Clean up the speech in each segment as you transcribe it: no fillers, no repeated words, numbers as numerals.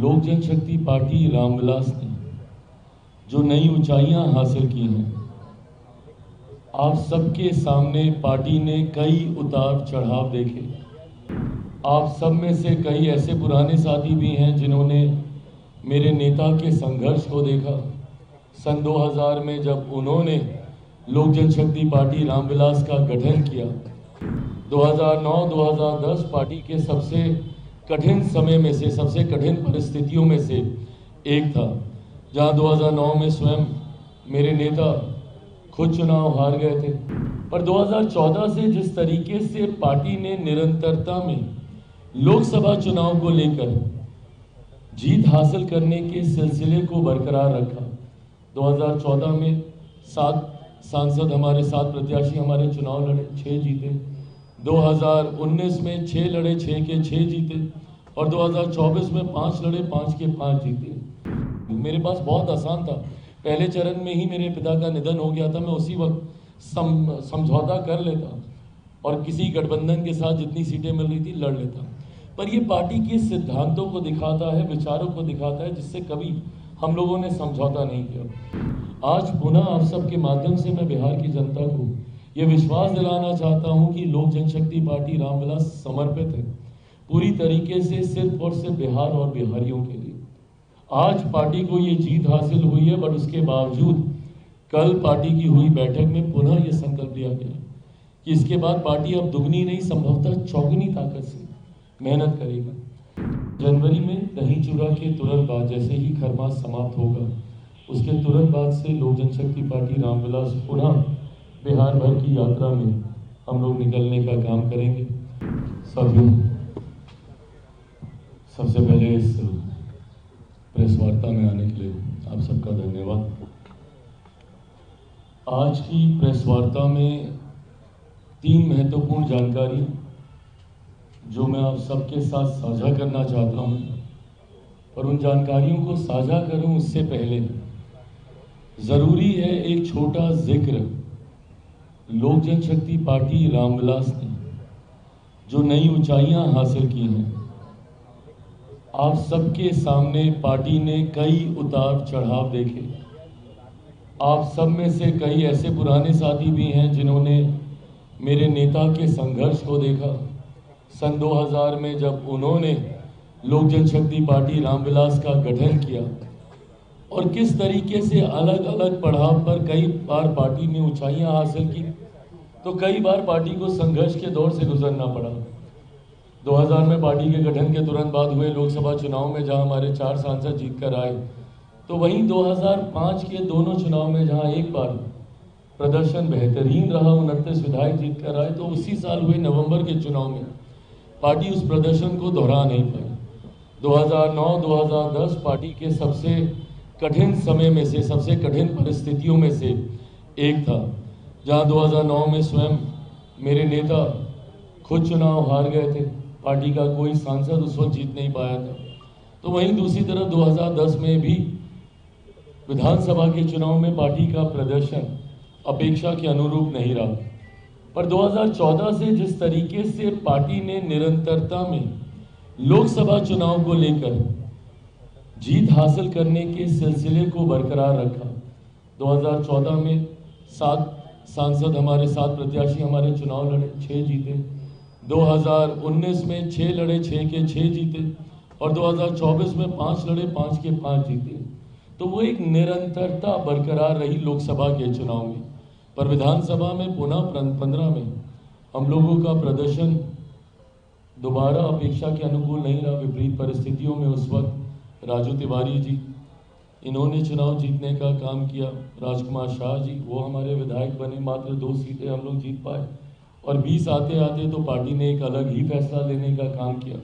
लोक जनशक्ति पार्टी रामविलास ने जो नई ऊंचाइयां हासिल की हैं, आप सबके सामने पार्टी ने कई उतार चढ़ाव देखे। आप सब में से कई ऐसे पुराने साथी भी हैं जिन्होंने मेरे नेता के संघर्ष को देखा। सन 2000 में जब उन्होंने लोक जनशक्ति पार्टी रामविलास का गठन किया, 2009-2010 पार्टी के सबसे कठिन समय में से, सबसे कठिन परिस्थितियों में से एक था, जहां 2009 में स्वयं मेरे नेता खुद चुनाव हार गए थे। पर 2014 से जिस तरीके से पार्टी ने निरंतरता में लोकसभा चुनाव को लेकर जीत हासिल करने के सिलसिले को बरकरार रखा। 2014 में 7 सांसद हमारे, 7 प्रत्याशी हमारे चुनाव लड़े, 6 जीते। 2019 में 6 लड़े, 6 के 6 जीते। और 2024 में 5 लड़े, 5 के 5 जीते। मेरे पास बहुत आसान था। पहले चरण में ही मेरे पिता का निधन हो गया था। मैं उसी वक्त समझौता कर लेता और किसी गठबंधन के साथ जितनी सीटें मिल रही थी लड़ लेता। पर ये पार्टी के सिद्धांतों को दिखाता है, विचारों को दिखाता है, जिससे कभी हम लोगों ने समझौता नहीं किया। आज पुनः आप सबके माध्यम से मैं बिहार की जनता को ये विश्वास दिलाना चाहता हूं कि लोक जनशक्ति पार्टी रामविलास समर्पित है पूरी तरीके से सिर्फ और सिर्फ बिहार और बिहारियों के लिए। आज पार्टी को ये जीत हासिल हुई है, बट उसके बावजूद कल पार्टी की हुई बैठक में पुनः ये संकल्प लिया गया कि इसके बाद पार्टी अब दुगनी नहीं, संभवतः चौगुनी ताकत से मेहनत करेगी। जनवरी में दही चूड़ा के तुरंत बाद, जैसे ही खरमास समाप्त होगा, उसके तुरंत बाद से लोक जनशक्ति पार्टी रामविलास पुनः बिहार भर की यात्रा में हम लोग निकलने का काम करेंगे। सभी सबसे पहले इस प्रेस वार्ता में आने के लिए आप सबका धन्यवाद। आज की प्रेस वार्ता में 3 महत्वपूर्ण जानकारी जो मैं आप सबके साथ साझा करना चाहता हूं, और उन जानकारियों को साझा करूं उससे पहले जरूरी है एक छोटा जिक्र लोक जनशक्ति पार्टी रामविलास ने जो नई ऊंचाइयां हासिल की हैं। आप सबके सामने पार्टी ने कई उतार चढ़ाव देखे। आप सब में से कई ऐसे पुराने साथी भी हैं जिन्होंने मेरे नेता के संघर्ष को देखा। सन 2000 में जब उन्होंने लोक जनशक्ति पार्टी रामविलास का गठन किया और किस तरीके से अलग अलग पड़ाव पर कई बार पार्टी ने ऊंचाइयां हासिल की, तो कई बार पार्टी को संघर्ष के दौर से गुजरना पड़ा। 2000 में पार्टी के गठन के तुरंत बाद हुए लोकसभा चुनाव में जहां हमारे 4 सांसद जीत कर आए, तो वहीं 2005 के दोनों चुनाव में जहां एक बार प्रदर्शन बेहतरीन रहा, 29 विधायक जीत कर आए, तो उसी साल हुए नवंबर के चुनाव में पार्टी उस प्रदर्शन को दोहरा नहीं पाई। 2009-2010 पार्टी के सबसे कठिन समय में से, सबसे कठिन परिस्थितियों में से एक था, जहां 2009 में स्वयं मेरे नेता खुद चुनाव हार गए थे। पार्टी का कोई सांसद उस वक्त जीत नहीं पाया था। तो वहीं दूसरी तरफ 2010 में भी विधानसभा के चुनाव में पार्टी का प्रदर्शन अपेक्षा के अनुरूप नहीं रहा। पर 2014 से जिस तरीके से पार्टी ने निरंतरता में लोकसभा चुनाव को लेकर जीत हासिल करने के सिलसिले को बरकरार रखा। 2014 में 7 सांसद हमारे, 7 प्रत्याशी हमारे चुनाव लड़े, 6 जीते। 2019 में 6 लड़े, 6 के 6 जीते। और 2024 में 5 लड़े, 5 के 5 जीते। तो वो एक निरंतरता बरकरार रही लोकसभा के चुनाव में। पर विधानसभा में पुनः 15 में हम लोगों का प्रदर्शन दोबारा अपेक्षा के अनुकूल नहीं रहा। विपरीत परिस्थितियों में उस वक्त राजू तिवारी जी, इन्होंने चुनाव जीतने का काम किया। राजकुमार शाह जी, वो हमारे विधायक बने, मात्र 2 सीटें हम लोग जीत पाए। और 20 आते आते तो पार्टी ने एक अलग ही फैसला लेने का काम किया।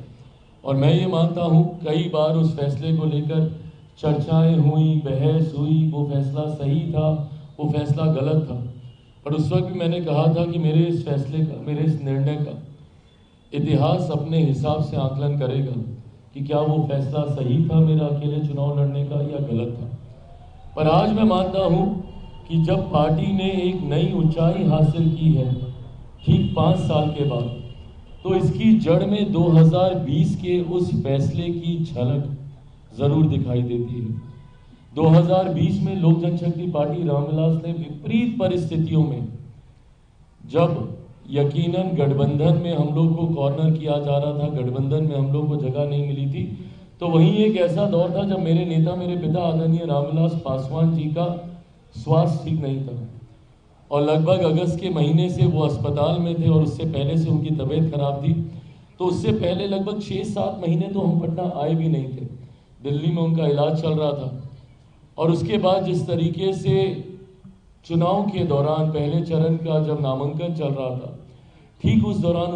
और मैं ये मानता हूँ कई बार उस फैसले को लेकर चर्चाएं हुई, बहस हुई, वो फैसला सही था, वो फैसला गलत था। पर उस वक्त भी मैंने कहा था कि मेरे इस फैसले का, मेरे इस निर्णय का इतिहास अपने हिसाब से आकलन करेगा कि क्या वो फैसला सही था मेरा अकेले चुनाव लड़ने का या गलत था। पर आज मैं मानता हूं कि जब पार्टी ने एक नई ऊंचाई हासिल की है ठीक 5 साल के बाद, तो इसकी जड़ में 2020 के उस फैसले की झलक जरूर दिखाई देती है। 2020 में लोक जनशक्ति पार्टी रामविलास ने विपरीत परिस्थितियों में, जब यकीनन गठबंधन में हम लोग को कॉर्नर किया जा रहा था, गठबंधन में हम लोग को जगह नहीं मिली थी, तो वहीं एक ऐसा दौर था जब मेरे नेता, मेरे पिता आदरणीय रामविलास पासवान जी का स्वास्थ्य ठीक नहीं था और लगभग अगस्त के महीने से वो अस्पताल में थे और उससे पहले से उनकी तबीयत खराब थी। तो उससे पहले लगभग 6-7 महीने तो हम पटना आए भी नहीं थे, दिल्ली में उनका इलाज चल रहा था। और उसके बाद जिस तरीके से चुनाव के दौरान पहले चरण का जब नामांकन चल रहा था, ठीक उस दौरान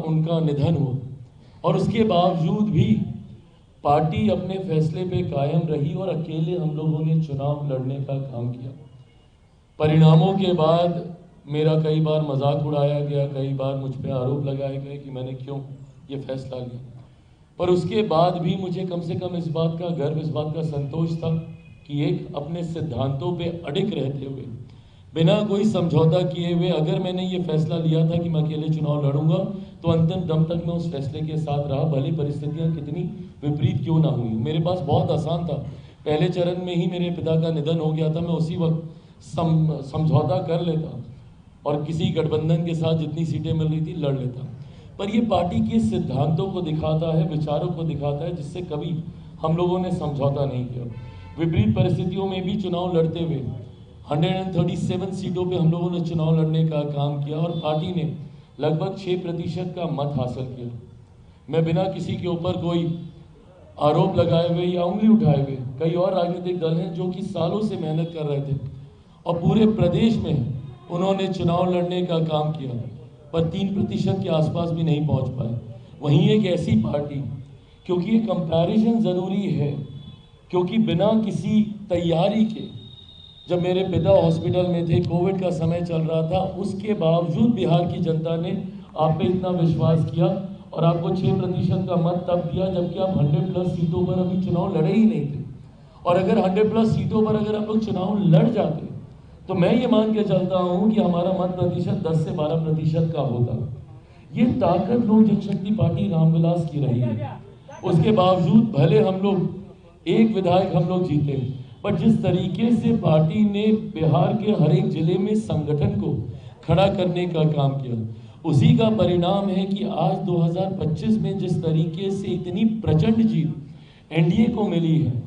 उनका निधन हुआ और उसके बावजूद भी पार्टी अपने फैसले पे कायम रही और अकेले हम लोगों ने चुनाव लड़ने का काम किया। परिणामों के बाद मेरा कई बार मजाक उड़ाया गया, कई बार मुझ पे आरोप लगाए गए कि मैंने क्यों ये फैसला लिया, पर उसके बाद भी मुझे कम से कम इस बात का गर्व, इस बात का संतोष था कि एक अपने सिद्धांतों पे अडिग रहते हुए, बिना कोई समझौता किए हुए, अगर मैंने ये फैसला लिया था कि मैं अकेले चुनाव लड़ूंगा तो अंतिम दम तक मैं उस फैसले के साथ रहा, भले परिस्थितियां कितनी विपरीत क्यों ना हुई। मेरे पास बहुत आसान था, पहले चरण में ही मेरे पिता का निधन हो गया था, मैं उसी वक्त समझौता कर लेता और किसी गठबंधन के साथ जितनी सीटें मिल रही थी लड़ लेता। पर ये पार्टी के सिद्धांतों को दिखाता है, विचारों को दिखाता है, जिससे कभी हम लोगों ने समझौता नहीं किया। विपरीत परिस्थितियों में भी चुनाव लड़ते हुए 137 सीटों पे हम लोगों ने चुनाव लड़ने का काम किया और पार्टी ने लगभग 6% का मत हासिल किया। मैं बिना किसी के ऊपर कोई आरोप लगाए हुए या उंगली उठाए हुए, कई और राजनीतिक दल हैं जो कि सालों से मेहनत कर रहे थे और पूरे प्रदेश में उन्होंने चुनाव लड़ने का काम किया, पर 3% के आसपास भी नहीं पहुंच पाए। वहीं एक ऐसी पार्टी, क्योंकि ये कंपैरिजन ज़रूरी है, क्योंकि बिना किसी तैयारी के, जब मेरे पिता हॉस्पिटल में थे, कोविड का समय चल रहा था, उसके बावजूद बिहार की जनता ने आप पे इतना विश्वास किया और आपको 6% का मत तब दिया जबकि आप 100+ सीटों पर अभी चुनाव लड़े ही नहीं थे। और अगर 100+ सीटों पर अगर आप लोग चुनाव लड़ जाते तो मैं ये मान के चलता हूं कि हमारा मत प्रतिशत 10 से 12% का होता। ये ताकत लोक जनशक्ति पार्टी रामविलास की रही है। उसके बावजूद भले हम लोग एक विधायक हम लोग जीते, पर जिस तरीके से पार्टी ने बिहार के हर एक जिले में संगठन को खड़ा करने का काम किया, उसी का परिणाम है कि आज 2025 में जिस तरीके से इतनी प्रचंड जीत एनडीए को मिली है।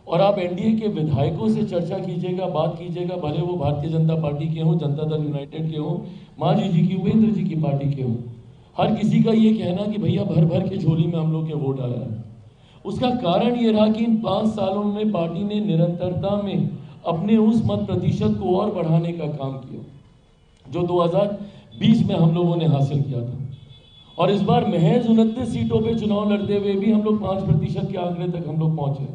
और आप एनडीए के विधायकों से चर्चा कीजिएगा, बात कीजिएगा, भले वो भारतीय जनता पार्टी के हों, जनता दल यूनाइटेड के हों, मांझी जी की, उपेंद्र जी की पार्टी के हों, हर किसी का ये कहना कि भैया भर भर के झोली में हम लोग के वोट आया है। उसका कारण ये रहा कि इन 5 सालों में पार्टी ने निरंतरता में अपने उस मत प्रतिशत को और बढ़ाने का काम किया जो 2020 में हम लोगों ने हासिल किया था। और इस बार महज 29 सीटों पे चुनाव लड़ते हुए भी हम लोग 5% के आंकड़े तक हम लोग पहुंचे।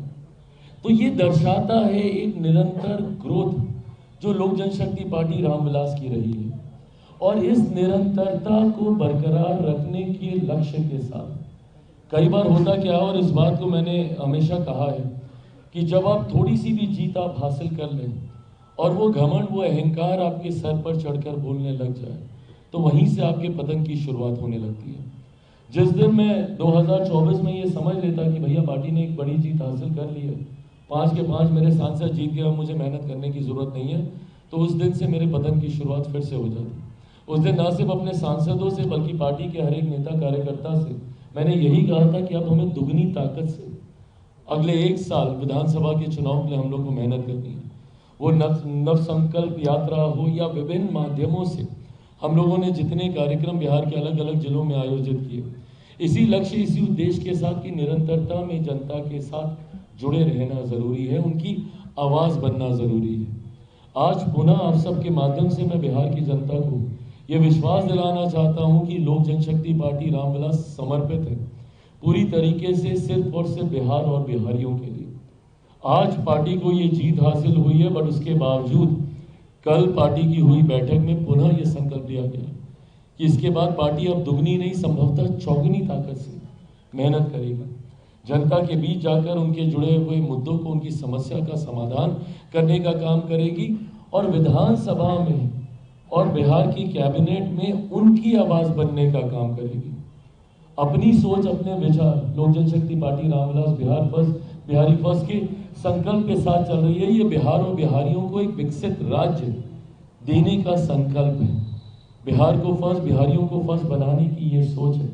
तो ये दर्शाता है एक निरंतर ग्रोथ जो लोक जनशक्ति पार्टी रामविलास की रही है। और इस निरंतरता को बरकरार रखने के लक्ष्य के साथ कई बार होता क्या है, और इस बात को मैंने हमेशा कहा है कि जब आप थोड़ी सी भी जीत आप हासिल कर लें और वो घमंड, वो अहंकार आपके सर पर चढ़कर बोलने लग जाए, तो वहीं से आपके पतन की शुरुआत होने लगती है। जिस दिन मैं 2024 में ये समझ लेता कि भैया पार्टी ने एक बड़ी जीत हासिल कर ली है, 5 के 5 मेरे सांसद जीत गए, मुझे मेहनत करने की जरूरत नहीं है, तो उस दिन से मेरे पतन की शुरुआत फिर से हो जाती। उस दिन ना सिर्फ अपने सांसदों से बल्कि पार्टी के हर एक नेता कार्यकर्ता से मैंने यही कहा था कि अब हमें दुगनी ताकत से अगले 1 साल विधानसभा के चुनाव के लिए हम लोग को मेहनत करनी है। वो नव संकल्प यात्रा हो या विभिन्न माध्यमों से हम लोगों ने जितने कार्यक्रम बिहार के अलग अलग जिलों में आयोजित किए, इसी लक्ष्य, इसी उद्देश्य के साथ कि निरंतरता में जनता के साथ जुड़े रहना जरूरी है, उनकी आवाज बनना जरूरी है। आज पुनः आप सबके माध्यम से मैं बिहार की जनता को ये विश्वास दिलाना चाहता हूं कि लोक जनशक्ति पार्टी रामविलास समर्पित है पूरी तरीके से सिर्फ और सिर्फ बिहार और बिहारियों के लिए। आज पार्टी को ये जीत हासिल हुई है, बट उसके बावजूद कल पार्टी की हुई बैठक में पुनः ये संकल्प लिया गया कि इसके बाद पार्टी अब दुगनी नहीं, संभवतः चौगुनी ताकत से मेहनत करेगी, जनता के बीच जाकर उनके जुड़े हुए मुद्दों को, उनकी समस्या का समाधान करने का काम करेगी और विधानसभा में और बिहार की कैबिनेट में उनकी आवाज बनने का काम करेगी। अपनी सोच, अपने विचार Lok Janshakti party Ramvilas Bihar first Bihari first के संकल्प के साथ चल रही है। ये बिहार और बिहारियों को एक विकसित राज्य देने का संकल्प है। बिहार को फर्स्ट, बिहारियों को फर्स्ट बनाने की ये सोच है।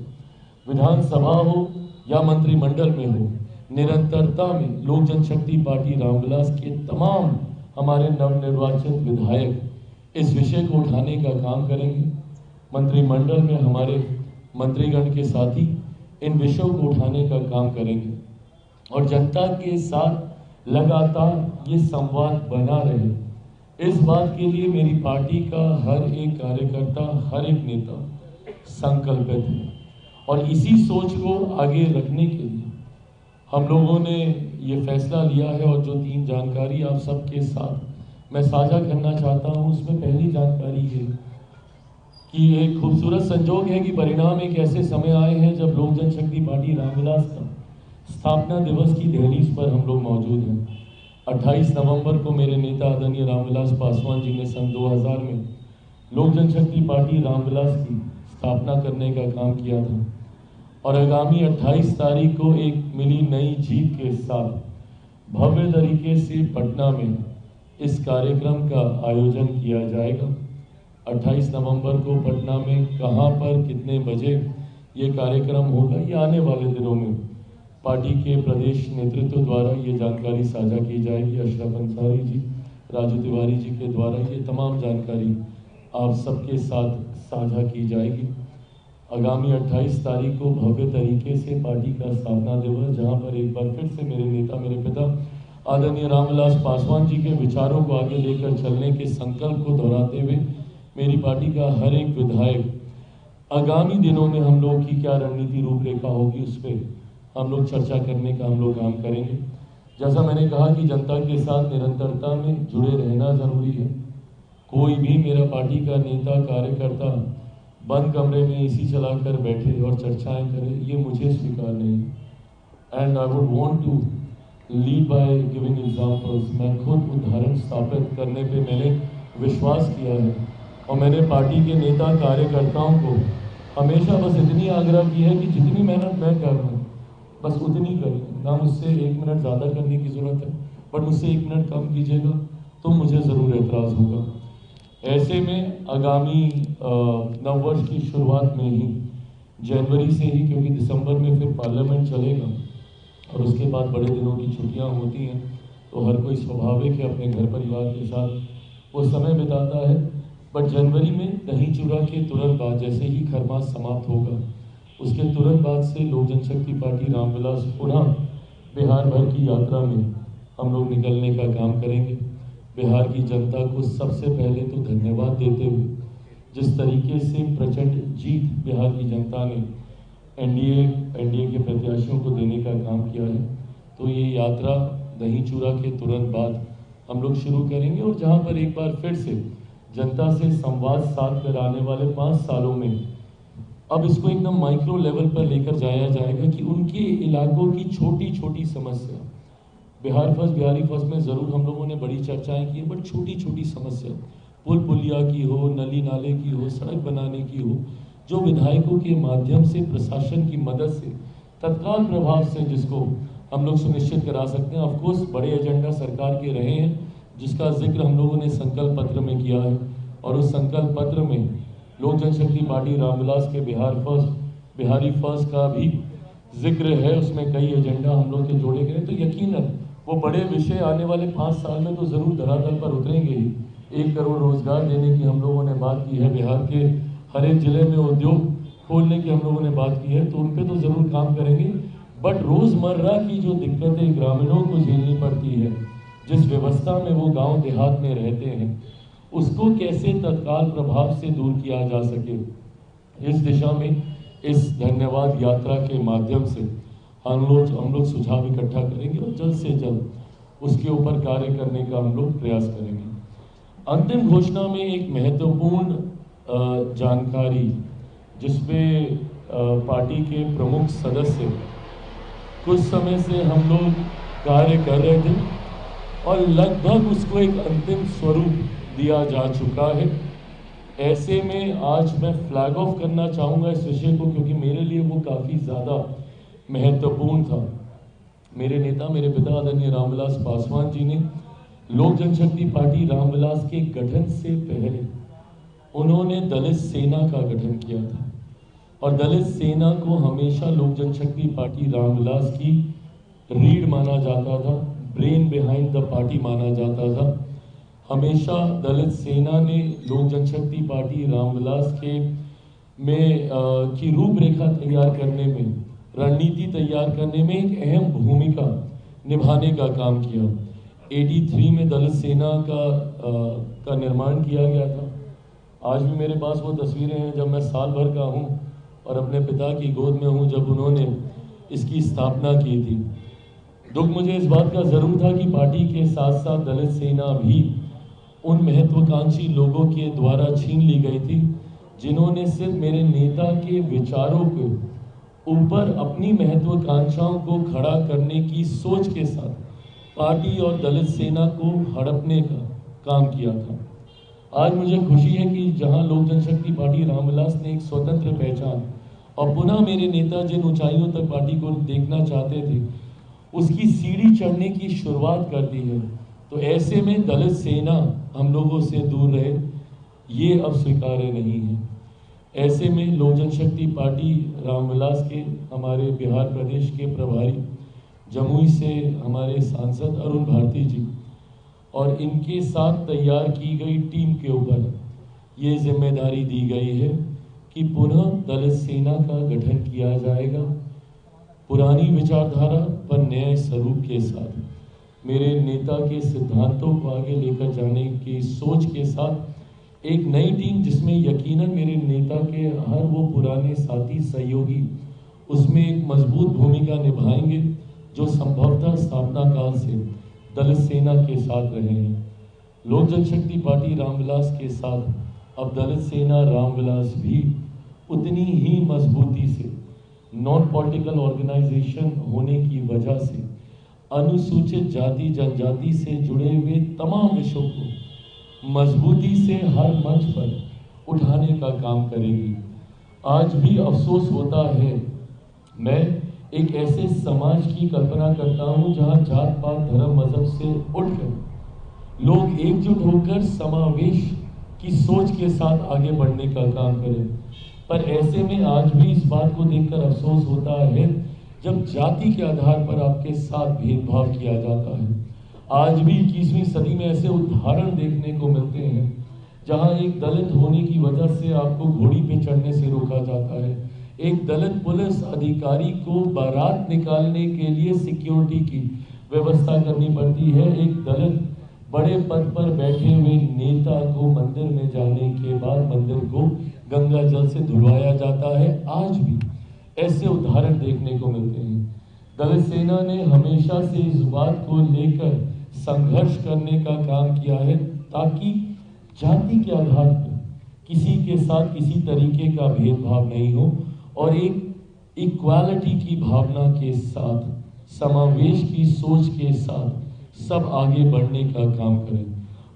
विधानसभा हो या मंत्रिमंडल में हो, निरंतरता में लोक जनशक्ति पार्टी रामविलास के तमाम हमारे नवनिर्वाचित विधायक इस विषय को उठाने का काम करेंगे। मंत्रिमंडल में हमारे मंत्रीगण के साथी इन विषयों को उठाने का काम करेंगे और जनता के साथ लगातार ये संवाद बना रहे, इस बात के लिए मेरी पार्टी का हर एक कार्यकर्ता, हर एक नेता संकल्पित है। और इसी सोच को आगे रखने के लिए हम लोगों ने ये फैसला लिया है। और जो 3 जानकारी आप सबके साथ मैं साझा करना चाहता हूँ, उसमें पहली जानकारी है कि एक खूबसूरत संजोग है कि परिणाम एक ऐसे समय आए हैं जब लोक जनशक्ति पार्टी रामविलास का स्थापना दिवस की दहलीज पर हम लोग मौजूद हैं। 28 नवंबर को मेरे नेता आदरणीय रामविलास पासवान जी ने सन 2000 में लोक जनशक्ति पार्टी रामविलास की स्थापना करने का काम किया था और आगामी 28 तारीख को एक मिली नई जीत के साथ भव्य तरीके से पटना में इस कार्यक्रम का आयोजन किया जाएगा। 28 नवंबर को पटना में कहां पर कितने बजे ये कार्यक्रम होगा, ये आने वाले दिनों में पार्टी के प्रदेश नेतृत्व द्वारा ये जानकारी साझा की जाएगी। अशरफ अंसारी जी, राजू तिवारी जी के द्वारा ये तमाम जानकारी आप सबके साथ साझा की जाएगी। आगामी 28 तारीख को भव्य तरीके से पार्टी का स्थापना दिवस, जहां पर एक बार फिर से मेरे नेता, मेरे पिता आदरणीय रामविलास पासवान जी के विचारों को आगे लेकर चलने के संकल्प को दोहराते हुए मेरी पार्टी का हर एक विधायक आगामी दिनों में हम लोग की क्या रणनीति रूपरेखा होगी, उस पर हम लोग चर्चा करने का हम लोग काम करेंगे। जैसा मैंने कहा कि जनता के साथ निरंतरता में जुड़े रहना जरूरी है। कोई भी मेरा पार्टी का नेता, कार्यकर्ता बंद कमरे में एसी चलाकर बैठे और चर्चाएं करे, ये मुझे स्वीकार नहीं। And I would want to lead by giving examples. मैं खुद उदाहरण स्थापित करने पे मैंने विश्वास किया है और मैंने पार्टी के नेता, कार्यकर्ताओं को हमेशा बस इतनी आग्रह की है कि जितनी मेहनत मैं कर रहा हूँ बस उतनी करें। ना मुझसे 1 मिनट ज़्यादा करने की ज़रूरत है, बट मुझसे 1 मिनट कम कीजिएगा तो मुझे ज़रूर एतराज़ होगा। ऐसे में आगामी नववर्ष की शुरुआत में ही, जनवरी से ही, क्योंकि दिसंबर में फिर पार्लियामेंट चलेगा और उसके बाद बड़े दिनों की छुट्टियां होती हैं, तो हर कोई स्वाभाविक है अपने घर परिवार के साथ वो समय बिताता है। बट जनवरी में दही चूड़ा के तुरंत बाद, जैसे ही खरमास समाप्त होगा, उसके तुरंत बाद से लोक जनशक्ति पार्टी रामविलास पुनः बिहार भर की यात्रा में हम लोग निकलने का काम करेंगे। बिहार की जनता को सबसे पहले तो धन्यवाद देते हुए, जिस तरीके से प्रचंड जीत बिहार की जनता ने एनडीए के प्रत्याशियों को देने का काम किया है, तो ये यात्रा दही चूड़ा के तुरंत बाद हम लोग शुरू करेंगे। और जहां पर एक बार फिर से जनता से संवाद साध कर आने वाले 5 सालों में अब इसको एकदम माइक्रो लेवल पर लेकर जाया जाएगा कि उनके इलाकों की छोटी छोटी समस्या, बिहार फर्स्ट, बिहारी फर्स्ट में ज़रूर हम लोगों ने बड़ी चर्चाएं की, बट छोटी छोटी समस्या, पुल पुलिया की हो, नली नाले की हो, सड़क बनाने की हो, जो विधायकों के माध्यम से, प्रशासन की मदद से, तत्काल प्रभाव से जिसको हम लोग सुनिश्चित करा सकते हैं। ऑफकोर्स बड़े एजेंडा सरकार के रहे हैं, जिसका जिक्र हम लोगों ने संकल्प पत्र में किया है और उस संकल्प पत्र में लोक जनशक्ति पार्टी रामविलास के बिहार फर्स्ट, बिहारी फर्स्ट का भी जिक्र है। उसमें कई एजेंडा हम लोग के जोड़े गए, तो यकीनन वो बड़े विषय आने वाले 5 साल में तो ज़रूर धरातल पर उतरेंगे ही। 1 करोड़ रोजगार देने की हम लोगों ने बात की है, बिहार के हर एक जिले में उद्योग खोलने की हम लोगों ने बात की है, तो उन पर तो ज़रूर काम करेंगे। बट रोज़मर्रा की जो दिक्कतें ग्रामीणों को झेलनी पड़ती है, जिस व्यवस्था में वो गांव देहात में रहते हैं, उसको कैसे तत्काल प्रभाव से दूर किया जा सके, इस दिशा में इस धन्यवाद यात्रा के माध्यम से हम लोग सुझाव इकट्ठा करेंगे और जल्द से जल्द उसके ऊपर कार्य करने का हम लोग प्रयास करेंगे। अंतिम घोषणा में एक महत्वपूर्ण जानकारी, जिसमें पार्टी के प्रमुख सदस्य कुछ समय से हम लोग कार्य कर रहे थे और लगभग उसको एक अंतिम स्वरूप दिया जा चुका है। ऐसे में आज मैं फ्लैग ऑफ करना चाहूँगा इस विषय को, क्योंकि मेरे लिए वो काफ़ी ज़्यादा महत्वपूर्ण था। मेरे नेता, मेरे पिता आदरणीय रामविलास पासवान जी ने लोक जनशक्ति पार्टी रामविलास के गठन से पहले उन्होंने दलित सेना का गठन किया था और दलित सेना को हमेशा लोक जनशक्ति पार्टी रामविलास की रीढ़ माना जाता था, ब्रेन बिहाइंड द पार्टी माना जाता था। हमेशा दलित सेना ने लोक जनशक्ति पार्टी रामविलास के की रूपरेखा तैयार करने में, रणनीति तैयार करने में एक अहम भूमिका निभाने का काम किया। 83 में दलित सेना का निर्माण किया गया था। आज भी मेरे पास वो तस्वीरें हैं जब मैं साल भर का हूँ और अपने पिता की गोद में हूँ जब उन्होंने इसकी स्थापना की थी। दुख मुझे इस बात का ज़रूर था कि पार्टी के साथ साथ दलित सेना भी उन महत्वाकांक्षी लोगों के द्वारा छीन ली गई थी जिन्होंने सिर्फ मेरे नेता के विचारों के ऊपर अपनी महत्वाकांक्षाओं को खड़ा करने की सोच के साथ पार्टी और दलित सेना को हड़पने का काम किया था। आज मुझे खुशी है कि जहां लोक जनशक्ति पार्टी रामविलास ने एक स्वतंत्र पहचान और पुनः मेरे नेता जिन ऊंचाइयों तक पार्टी को देखना चाहते थे उसकी सीढ़ी चढ़ने की शुरुआत कर दी है, तो ऐसे में दलित सेना हम लोगों से दूर रहे, ये अब स्वीकार्य नहीं है। ऐसे में लोक जनशक्ति पार्टी रामविलास के हमारे बिहार प्रदेश के प्रभारी जमुई से हमारे सांसद अरुण भारती जी और इनके साथ तैयार की गई टीम के ऊपर ये जिम्मेदारी दी गई है कि पुनः दलित सेना का गठन किया जाएगा, पुरानी विचारधारा पर नए स्वरूप के साथ मेरे नेता के सिद्धांतों को आगे लेकर जाने की सोच के साथ एक नई टीम जिसमें यकीनन मेरे नेता के हर वो पुराने साथी सहयोगी उसमें एक मजबूत भूमिका निभाएंगे जो संभवतः स्थापना काल से दलित सेना के साथ रहे हैं। लोक जनशक्ति पार्टी रामविलास के साथ अब दलित सेना रामविलास भी उतनी ही मजबूती से नॉन पॉलिटिकल ऑर्गेनाइजेशन होने की वजह से अनुसूचित जाति जनजाति से जुड़े हुए तमाम विषयों को मजबूती से हर मंच पर उठाने का काम करेगी। आज भी अफसोस होता है, मैं एक ऐसे समाज की कल्पना करता हूं जहां जात पात धर्म मजहब से उठकर लोग एकजुट होकर समावेश की सोच के साथ आगे बढ़ने का काम करें। पर ऐसे में आज भी इस बात को देखकर अफसोस होता है जब जाति के आधार पर आपके साथ भेदभाव किया जाता है। आज भी 21वीं सदी में ऐसे उदाहरण देखने को मिलते हैं जहां एक दलित होने की वजह से आपको घोड़ी पे चढ़ने से रोका जाता है, एक दलित पुलिस अधिकारी को बारात निकालने के लिए सिक्योरिटी की व्यवस्था करनी पड़ती है, एक दलित बड़े पद पर बैठे हुए नेता को मंदिर में जाने के बाद मंदिर को गंगा जल से धुलवाया जाता है। आज भी ऐसे उदाहरण देखने को मिलते हैं। दलित सेना ने हमेशा से इस बात को लेकर संघर्ष करने का काम किया है ताकि जाति के आधार पर किसी के साथ किसी तरीके का भेदभाव नहीं हो और एक इक्वालिटी की भावना के साथ समावेश की सोच के साथ सब आगे बढ़ने का काम करें।